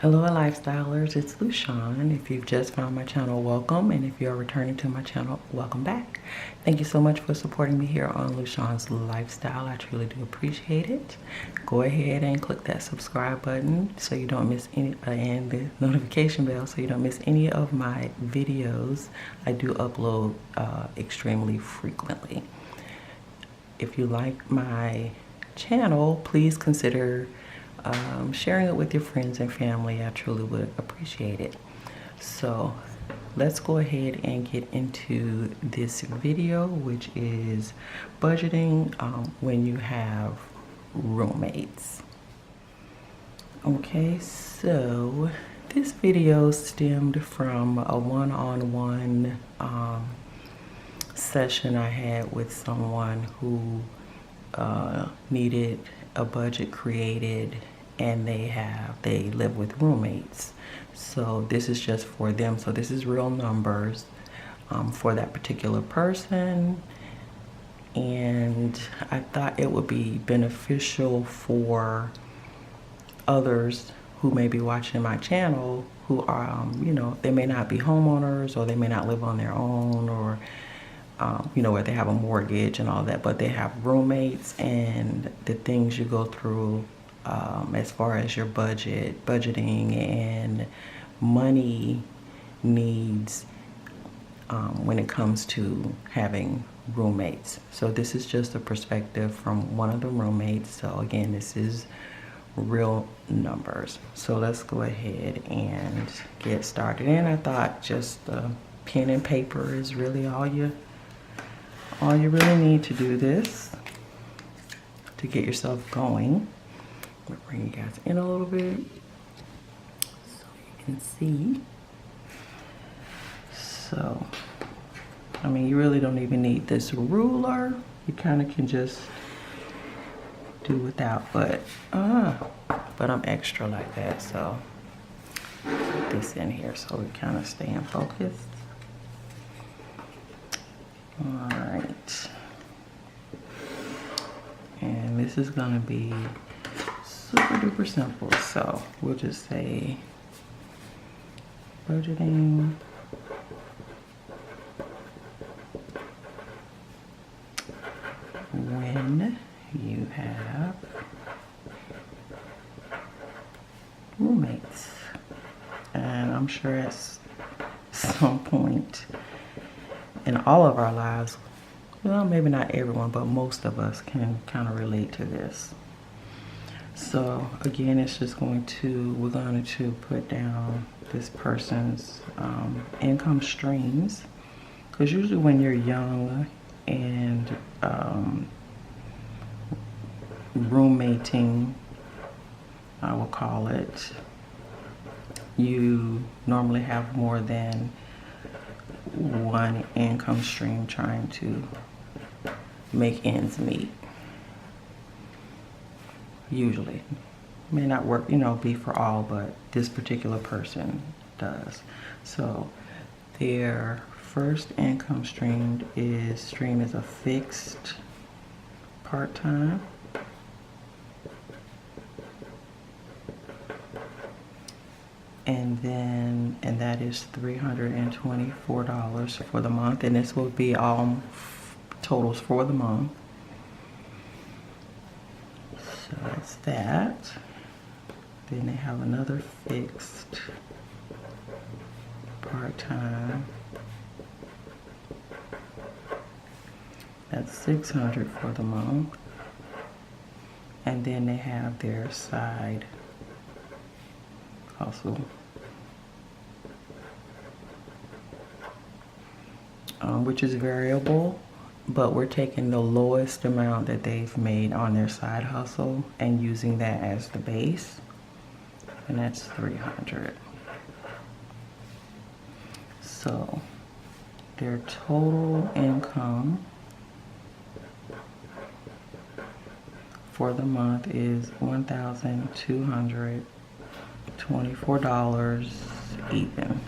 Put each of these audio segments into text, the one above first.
Hello lifestylers, it's Lushawn. If you've just found my channel, welcome, and if you're returning to my channel, welcome back. Thank you so much for supporting me here on Lushawn's Lifestyle. I truly do appreciate it. Go ahead and click that subscribe button so you don't miss any, and the notification bell so you don't miss any of my videos. I do upload extremely frequently. If you like my channel, please consider sharing it with your friends and family. I truly would appreciate it. So let's go ahead and get into this video, which is budgeting when you have roommates. Okay, so this video stemmed from a one-on-one session I had with someone who needed a budget created, and they live with roommates. So this is just for them. So this is real numbers for that particular person. And I thought it would be beneficial for others who may be watching my channel who are, you know, they may not be homeowners, or they may not live on their own, or you know, where they have a mortgage and all that, but they have roommates, and the things you go through as far as your budgeting and money needs when it comes to having roommates. So this is just a perspective from one of the roommates. So again, this is real numbers. So let's go ahead and get started. And I thought just pen and paper is really all you really need to do this, to get yourself going. I'm gonna bring you guys in a little bit so you can see. So, I mean, you really don't even need this ruler. You kind of can just do without, but I'm extra like that, so put this in here so we kind of stay in focus. All right, and this is gonna be super duper simple. So we'll just say budgeting when you have roommates. And I'm sure at some point in all of our lives, well, maybe not everyone, but most of us can kind of relate to this. So again, it's just we're going to put down this person's income streams, because usually when you're young and roommating, I will call it, you normally have more than one income stream trying to make ends meet. Usually may not work, you know, be for all, but this particular person does. So their first income stream is a fixed part-time, and that is $324 for the month, and this will be all totals for the month. So that's that. Then they have another fixed part-time. That's $600 for the month. And then they have their side hustle, which is variable, but we're taking the lowest amount that they've made on their side hustle and using that as the base, and that's $300. So their total income for the month is $1,224 even.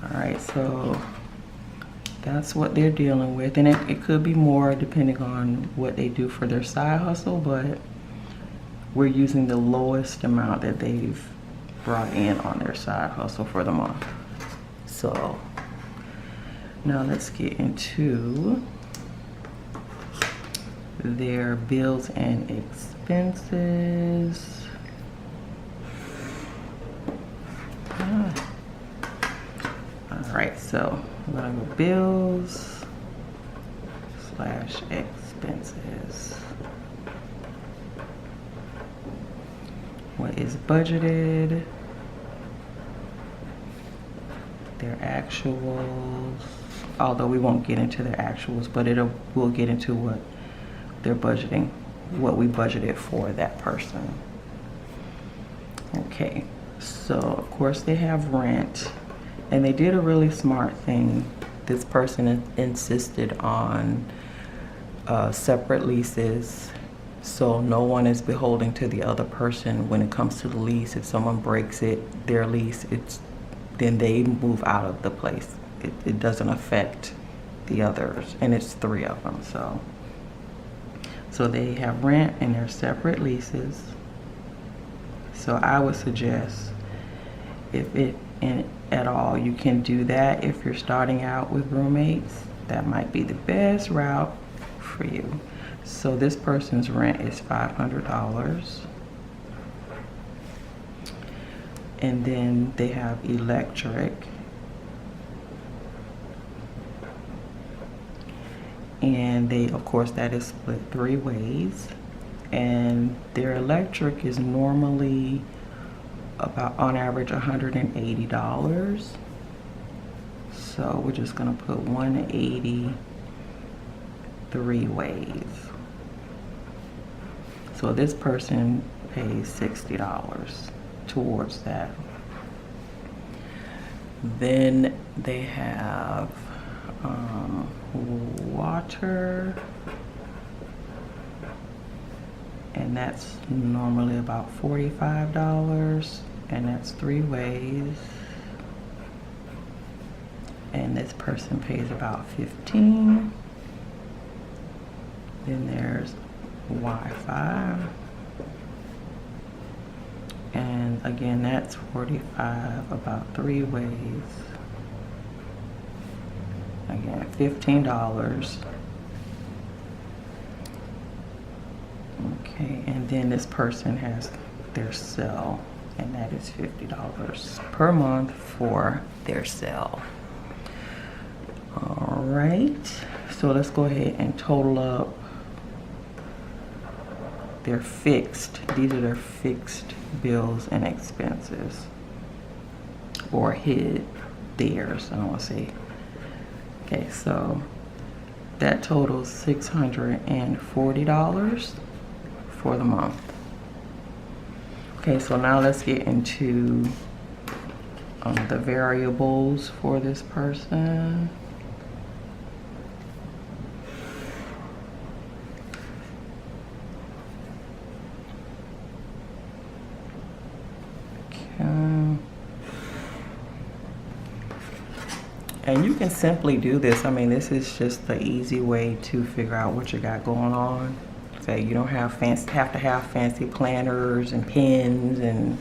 All right, so that's what they're dealing with, and it could be more depending on what they do for their side hustle, but we're using the lowest amount that they've brought in on their side hustle for the month. So now let's get into their bills and expenses. All right, so I'm gonna go bills / expenses. What is budgeted? Their actuals, although we won't get into their actuals, but we'll get into what they're budgeting, what we budgeted for that person. Okay, so of course they have rent, and they did a really smart thing. This person insisted on separate leases, so no one is beholden to the other person when it comes to the lease. If someone breaks their lease, then they move out of the place. It doesn't affect the others, and it's 3 of them. So they have rent and they're separate leases. So I would suggest, if at all you can do that, if you're starting out with roommates, that might be the best route for you. So this person's rent is $500. And then they have electric. And they, of course, that is split 3 ways. And their electric is normally about, on average, $180. So we're just gonna put 180 3 ways. So this person pays $60 towards that. Then they have water, and that's normally about $45, and that's 3 ways. And this person pays about $15. Then there's Wi-Fi, and again that's $45, about 3 ways. Again, $15. Okay, and then this person has their cell, and that is $50 per month for their cell. All right, so let's go ahead and total up their fixed. These are their fixed bills and expenses, or theirs, I don't want to say. Okay, so that totals $640 for the month. Okay, so now let's get into the variables for this person. And you can simply do this. I mean, this is just the easy way to figure out what you got going on. So you don't have to have fancy planners and pens and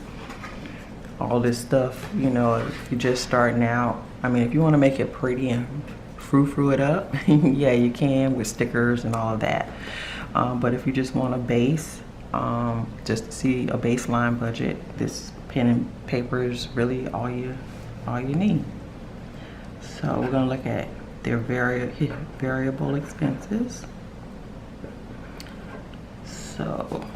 all this stuff. You know, if you're just starting out, I mean, if you want to make it pretty and frou-frou it up, yeah, you can with stickers and all of that. But if you just want a base, just to see a baseline budget, this pen and paper is really all you need. So we're going to look at their variable expenses. So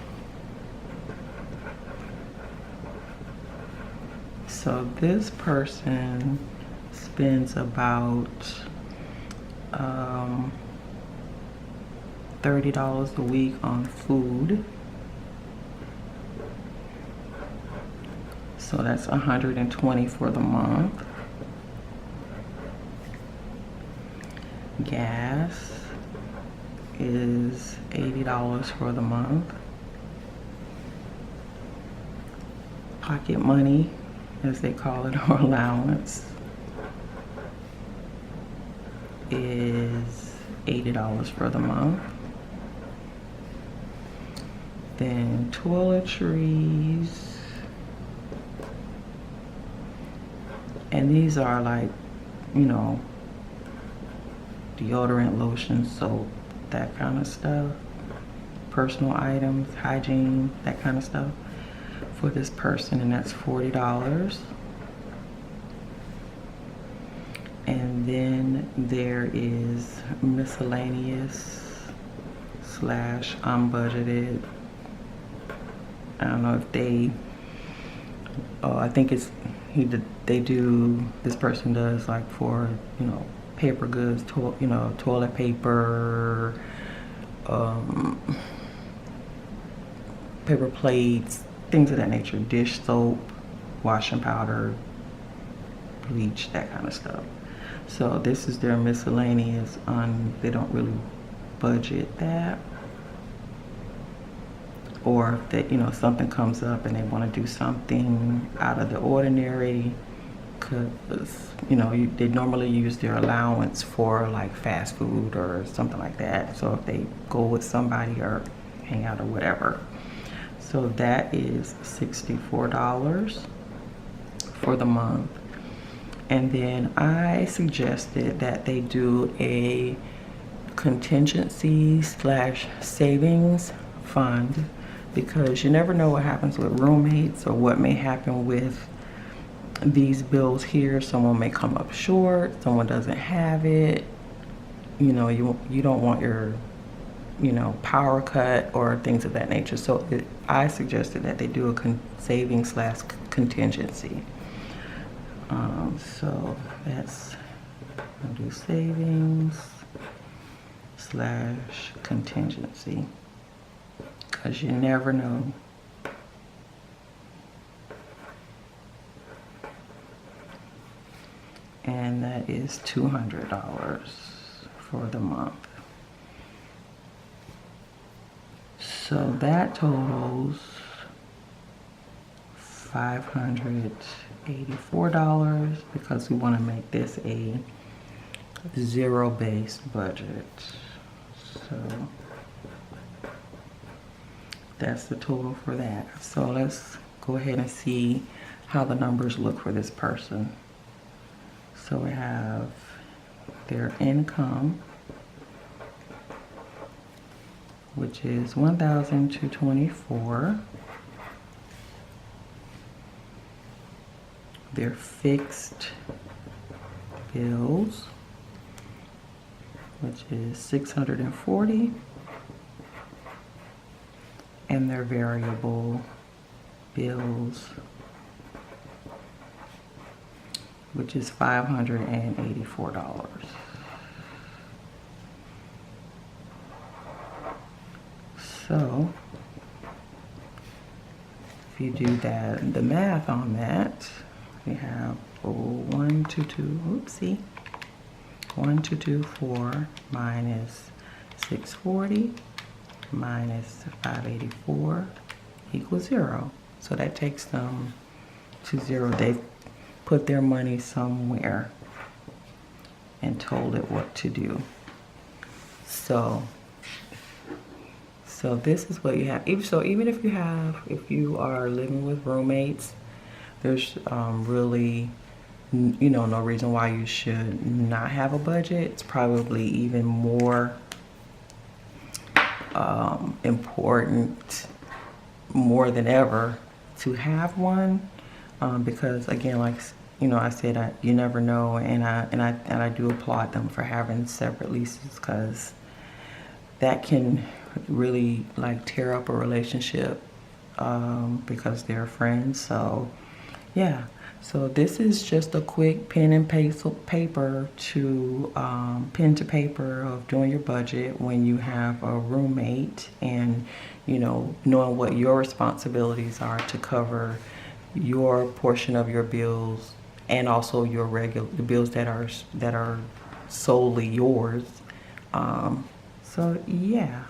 this person spends about $30 a week on food. So that's $120 for the month. Gas is $80 for the month. Pocket money, as they call it, or allowance, is $80 for the month. Then toiletries And these are like, you know, deodorant, lotion, soap, that kind of stuff. Personal items, hygiene, that kind of stuff for this person, and that's $40. And then there is miscellaneous slash unbudgeted. I don't know if they, I think it's, they do, this person does like for, you know, paper goods, you know, toilet paper, paper plates, things of that nature, dish soap, washing powder, bleach, that kind of stuff. So this is their miscellaneous. They don't really budget that. Or if they, you know, something comes up and they want to do something out of the ordinary, because, you know, they normally use their allowance for like fast food or something like that. So if they go with somebody or hang out or whatever. So that is $64 for the month. And then I suggested that they do a contingency slash savings fund, because you never know what happens with roommates or what may happen with these bills here. Someone may come up short, someone doesn't have it. You know, you don't want your, you know, power cut or things of that nature. So I suggested that they do a savings slash contingency. So that's, I'll do savings slash contingency, because you never know. And that is $200 for the month. So that totals $584, because we want to make this a zero-based budget. So that's the total for that. So let's go ahead and see how the numbers look for this person. So we have their income, which is $1,224. Their fixed bills, which is $640, and their variable bills, which is $584. So if you do that, the math on that, we have 1,224 minus 640 minus 584 equals 0. So that takes them to 0. They put their money somewhere and told it what to do. So this is what you have. Even if you are living with roommates, there's really, you know, no reason why you should not have a budget. It's probably even more important, more than ever, to have one, because again, like, you know, I said, you never know, and I do applaud them for having separate leases, because that can really like tear up a relationship, because they're friends. So yeah, so this is just a quick pen to paper of doing your budget when you have a roommate, and, you know, knowing what your responsibilities are to cover your portion of your bills, and also your the bills that are solely yours. So yeah,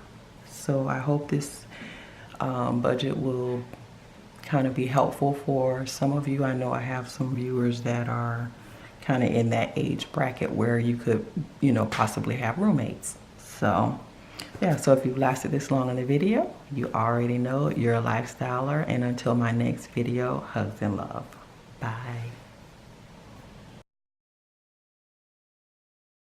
so I hope this budget will kind of be helpful for some of you. I know I have some viewers that are kind of in that age bracket where you could, you know, possibly have roommates. So yeah, so if you've lasted this long in the video, you already know you're a lifestyler. And until my next video, hugs and love. Bye.